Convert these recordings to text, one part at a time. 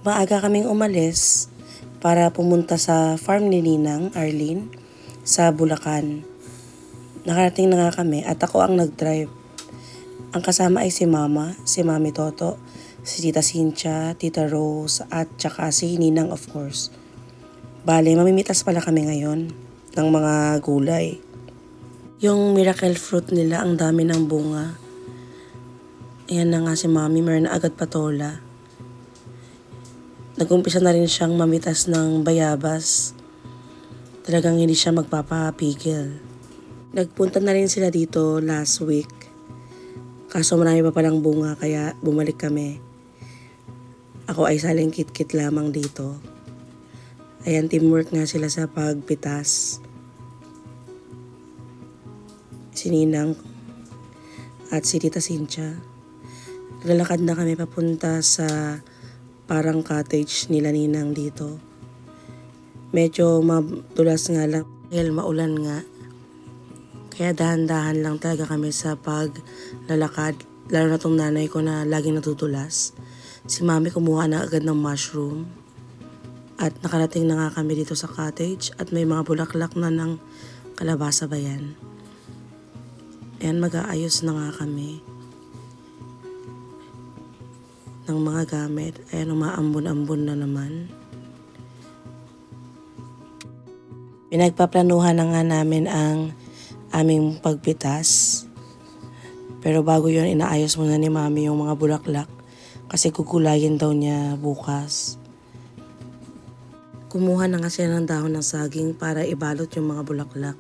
Maaga kaming umalis para pumunta sa farm ni Ninang, Arlene, sa Bulacan. Nakarating na nga kami at ako ang nag-drive. Ang kasama ay si Mama, si Mami Toto, si Tita Cynthia, Tita Rose, at saka si Ninang of course. Bale, mamimitas pala kami ngayon ng mga gulay. Yung miracle fruit nila, ang dami ng bunga. Ayan na nga si Mami, meron na agad patola. Nag-umpisa na rin siyang mamitas ng bayabas. Talagang hindi siya magpapapigil. Nagpunta na rin sila dito last week. Kaso marami pa palang bunga kaya bumalik kami. Ako ay saling kit-kit lamang dito. Ayan, teamwork nga sila sa pagpitas. Si Ninang at si Tita Cynthia. Naglalakad na kami papunta sa parang cottage nila Ninang dito. Medyo madulas nga lang dahil maulan nga. Kaya dahan-dahan lang talaga kami sa paglalakad. Lalo na tong nanay ko na laging natutulas. Si Mami kumuha na agad ng mushroom. At nakarating na nga kami dito sa cottage at may mga bulaklak na ng kalabasa ba yan. Ayan, mag-aayos na nga kami ng mga gamit. Ayan, umaambon-ambon na naman. Pinagpaplanuhan na nga namin ang aming pagpitas. Pero bago yun, inaayos muna ni Mami yung mga bulaklak kasi kukulayin daw niya bukas. Kumuha na nga siya ng dahon ng saging para ibalot yung mga bulaklak.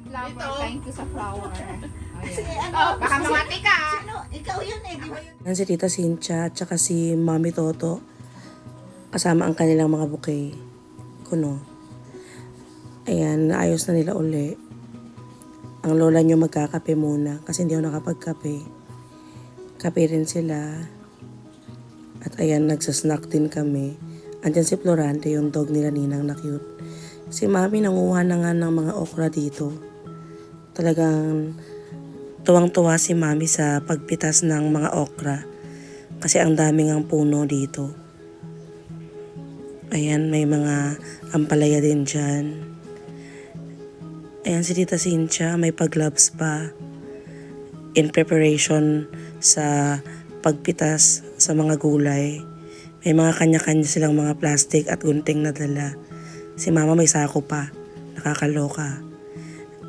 Flower, thank you sa flower. Sige, Baka mamati ka. Sino? Ikaw yun eh, di ba yun? Yan si Tita Cynthia at saka si Mami Toto kasama ang kanilang mga bouquet. Kuno. Ayan, naayos na nila uli. Ang lola nyo magkakape muna kasi hindi ako nakapagkape. Kape rin sila. At ayan, nagsasnack din kami. Andyan si Florante, yung dog nila Ninang na cute. Si Mami nanguha na nga ng mga okra dito. Talagang tuwang-tuwa si Mami sa pagpitas ng mga okra. Kasi ang daming ang puno dito. Ayan, may mga ampalaya din dyan. Ayan si Tita Cynthia, may pag-gloves pa. In preparation sa pagpitas sa mga gulay. May mga kanya-kanya silang mga plastic at gunting na dala. Si Mama may sako pa. Nakakaloka.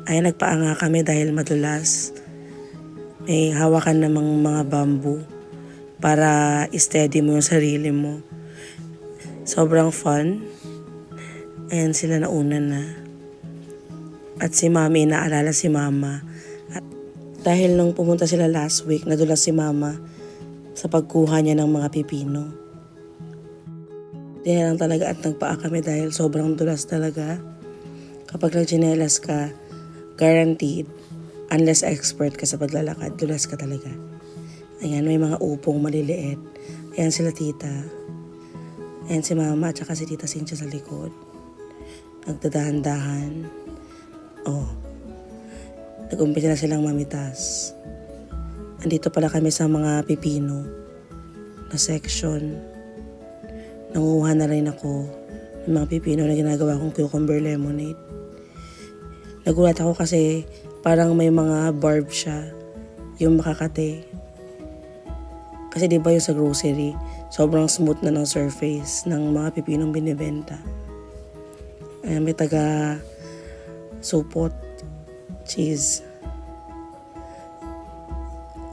Ayan, nagpaanga kami dahil madulas. May hawakan namang mga bamboo para steady mo yung sarili mo. Sobrang fun. Ayan sila nauna na. At si Mami, naalala si Mama. At dahil nung pumunta sila last week, nadulas si Mama sa pagkuha niya ng mga pipino. Di na lang talaga at nagpaa kami dahil sobrang dulas talaga. Kapag nagchinelas ka, guaranteed, unless expert ka sa paglalakad, dulas ka talaga. Ayan, may mga upong maliliit. Ayan sila tita. Ayan si Mama at saka si Tita Cynthia sa likod. Nagdadahan-dahan. Oh, nag-umpisa na silang mamitas. Andito pala kami sa mga pipino na section. Nanguha na rin ako ng mga pipino na ginagawa kong cucumber lemonade. Nagulat ako kasi parang may mga barb siya, yung makakate. Kasi di ba yung sa grocery, sobrang smooth na ng surface ng mga pipinong binibenta. Ayan, may taga supot, cheese.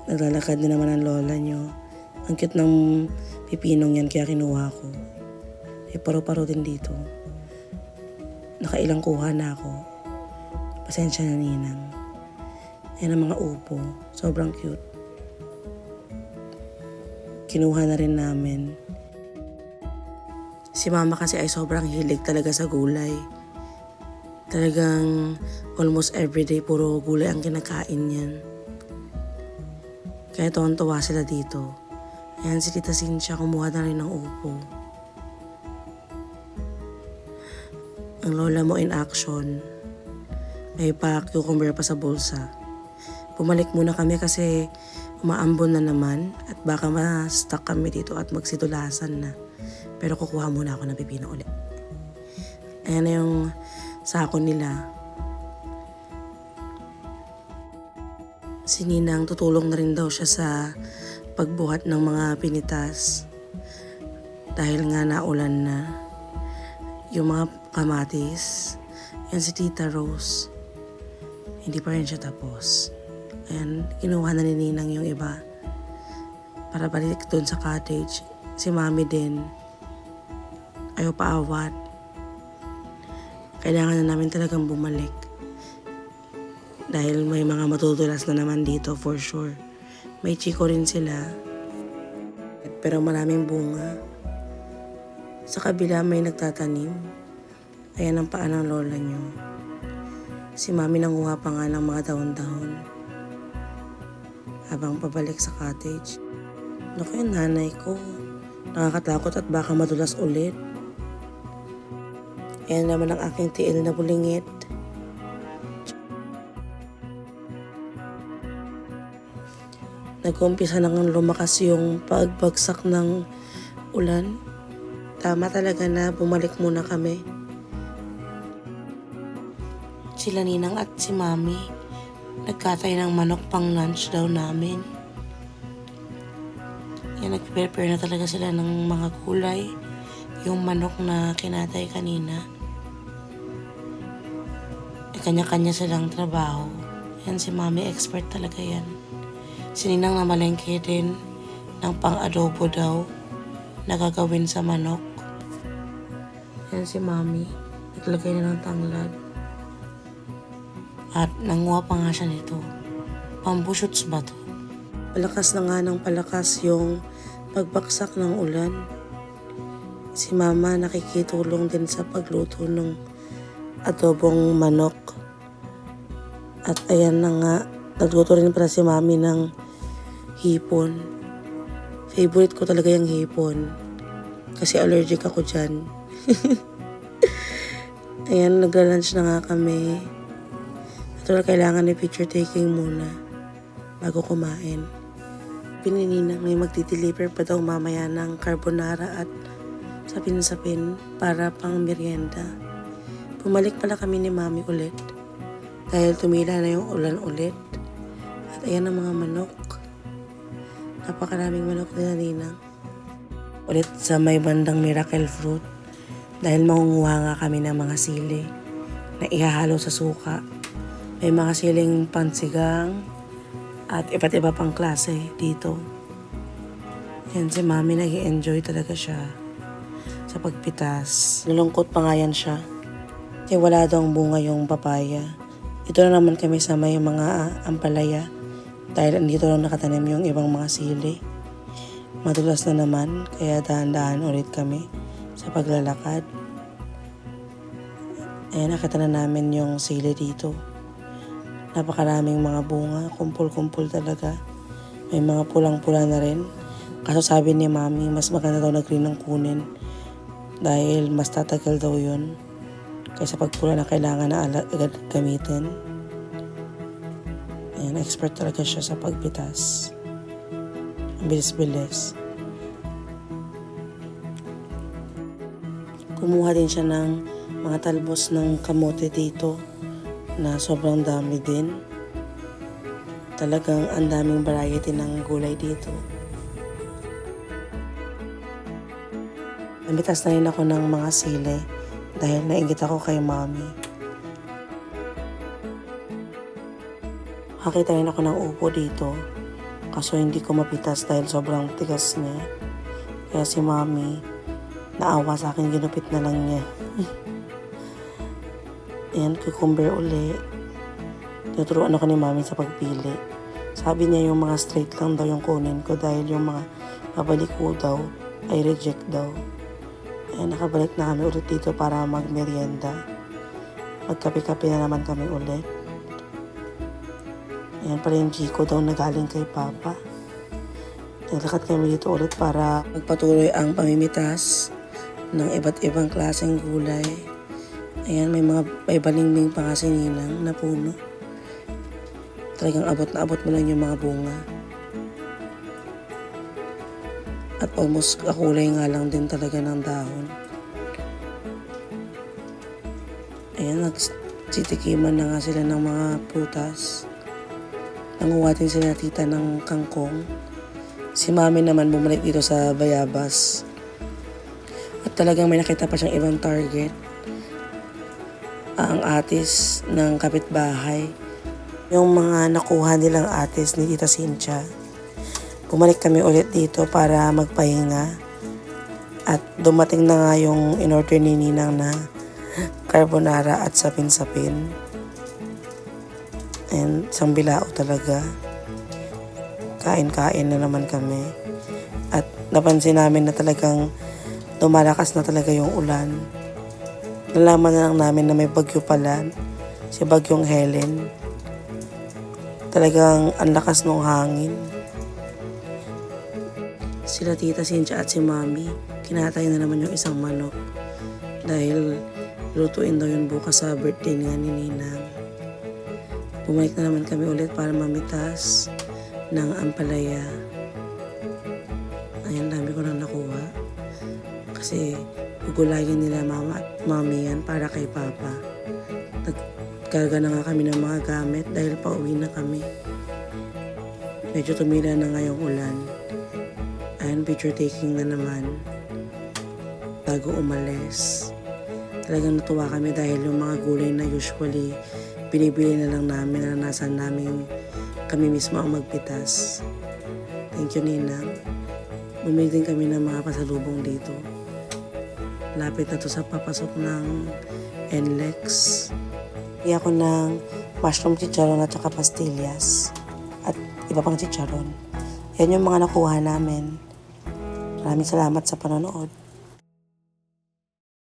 Naglalakad din naman ang lola nyo. Ang cute ng pipinong yan kaya kinuha ko. May paro-paro din dito. Nakailang kuha na ako. Pasensya na Ninang. Ayan ang mga upo. Sobrang cute. Kinuha na rin namin. Si Mama kasi ay sobrang hilig talaga sa gulay. Talagang almost everyday puro gulay ang kinakain niyan. Kaya tuwan-tuwa sila dito. Ayan si Tita Cynthia, kumuha na rin ng upo. Ang lola mo in action. May pa cucumber pa sa bulsa. Bumalik muna kami kasi Umaambon na naman at baka ma-stuck kami dito at magsitulasan na. Pero kukuha muna ako ng pipino ulit. Ayan na yung sako nila. Si Ninang tutulong na rin daw siya sa pagbuhat ng mga pinitas. Dahil nga naulan na. Yung mga kamatis. Yan si Tita Rose. Hindi pa rin siya tapos. Ayan, kinuha na ni Ninang yung iba. Para balik doon sa cottage. Si Mami din. Ayaw paawat. Kailangan na namin talagang bumalik. Dahil may mga matutulas na naman dito for sure. May chiko rin sila. Pero maraming bunga. Sa kabila may nagtatanim. Ayan ang paa ng lola nyo. Si Mami nanguha pa nga ng mga dahon-dahon. Habang pabalik sa cottage. Naku, yung nanay ko. Nakakatakot at baka madulas ulit. Ayan naman ang aking tiil na bulingit. Nag-umpisa nang lumakas yung pagbagsak ng ulan. Tama talaga na bumalik muna kami. Sila Ninang at si Mami, nagkatay ng manok pang lunch daw namin. Yan, nag-prepare na talaga sila ng mga gulay. Yung manok na kinatay kanina. Kanya-kanya silang trabaho. Yan si Mami, expert talaga yan. Si Ninang na malengke din ng pang-adobo daw na gagawin sa manok. Yan si Mami, naglagay na ng tanglad. At nanguha pa nga siya nito. Bamboo shoots ba to? Palakas na nga ng palakas yung pagbaksak ng ulan. Si Mama nakikitulong din sa pagluto ng adobong manok. At ayan na nga, nagluto rin pala si Mami ng hipon. Favorite ko talaga yung hipon. Kasi allergic ako dyan. Ayan, nagla-lunch na nga kami. Natural kailangan ni picture taking muna bago kumain. Pinininang may magdi-deliver pa daw mamaya ng carbonara at sapin-sapin para pang merienda. Bumalik pala kami ni Mami ulit dahil tumila na yung ulan ulit. At ayan ang mga manok. Napakaraming manok nila Ninang. Ulit sa may bandang miracle fruit dahil mangunguha nga kami ng mga sili na ihahalo sa suka. May mga siling pansigang at iba't iba pang klase dito. Yan si Mami, nag-i-enjoy talaga siya sa pagpitas. Nalungkot pa nga yan siya. Kasi wala daw ang bunga yung papaya. Ito na naman kami sa may mga ampalaya dahil andito lang nakatanim yung ibang mga sili. Madulas na naman kaya dahan-dahan ulit kami sa paglalakad. Ayan, nakita na namin yung sili dito. Napakaraming mga bunga, kumpul-kumpul talaga. May mga pulang-pula na rin. Kaso sabi ni Mami, mas maganda daw na green ang kunin dahil mas tatagal daw yun kaysa pagpula na kailangan na agad gamitin. Ayan, expert talaga siya sa pagpitas. Ang bilis-bilis. Kumuha din siya ng mga talbos ng kamote dito na sobrang dami din. Talagang ang daming variety ng gulay dito. Namitas na rin ako ng mga sili dahil nainggit ako kay Mami. Nakita rin ako ng upo dito kaso hindi ko mapitas dahil sobrang tigas niya. Kaya si Mami naawa sa akin, ginupit na lang niya. Ayan, cucumber uli. Tinuturuan ako ni Mami sa pagpili. Sabi niya yung mga straight lang daw yung kunin ko dahil yung mga pabaliko daw ay reject daw. Ayan, nakabalik na kami ulit dito para magmerienda. Magkape-kape na naman kami ulit. Ayan pala yung Chico daw na galing kay Papa. Naglakad kami dito ulit para magpatuloy ang pamimitas ng iba't ibang klaseng gulay. Ayan, may mga balimbing pa kasi Ninang na puno. Talagang abot na abot mo lang yung mga bunga. At almost kakulay nga lang din talaga ng dahon. Ayan, nagsitikiman na nga sila ng mga prutas. Nanguwatin sila tita ng kangkong. Si mami naman bumalik dito sa bayabas. At talagang may nakita pa siyang ibang target. Ang atis ng kapitbahay. Yung mga nakuha nilang atis ni Tita Cynthia. Bumalik kami ulit dito para magpahinga. At dumating na nga yung in-order ni Ninang na carbonara at sapin-sapin. And isang bilao talaga. Kain-kain na naman kami. At napansin namin na talagang lumalakas na talaga yung ulan. Nalaman na lang namin na may bagyo pala. Si Bagyong Helen. Talagang ang lakas ng hangin. Sila Tita Cynthia at si Mami, kinatay na naman yung isang manok. Dahil lutuin daw yun bukas sa birthday nga ni Ninang. Bumalik na naman kami ulit para mamitas ng ampalaya. Ayan, dami ko nang nakuha. Kasi gugulayin nila mama at mami yan para kay papa. Nagkarga na nga kami ng mga gamit dahil pauwi na kami. Medyo tumila na nga yung ulan. Ayan, picture taking na naman. Bago umalis. Talagang natuwa kami dahil yung mga gulay na usually binibili na lang namin, naranasan namin kami mismo ang magpitas. Thank you, Ninang. Bumili din kami ng mga pasalubong dito. Lapit na to sa papasok ng NLEX. Bili ako ng mushroom chicharon at saka pastillas. At iba pang chicharon. Yan yung mga nakuha namin. Maraming salamat sa panonood.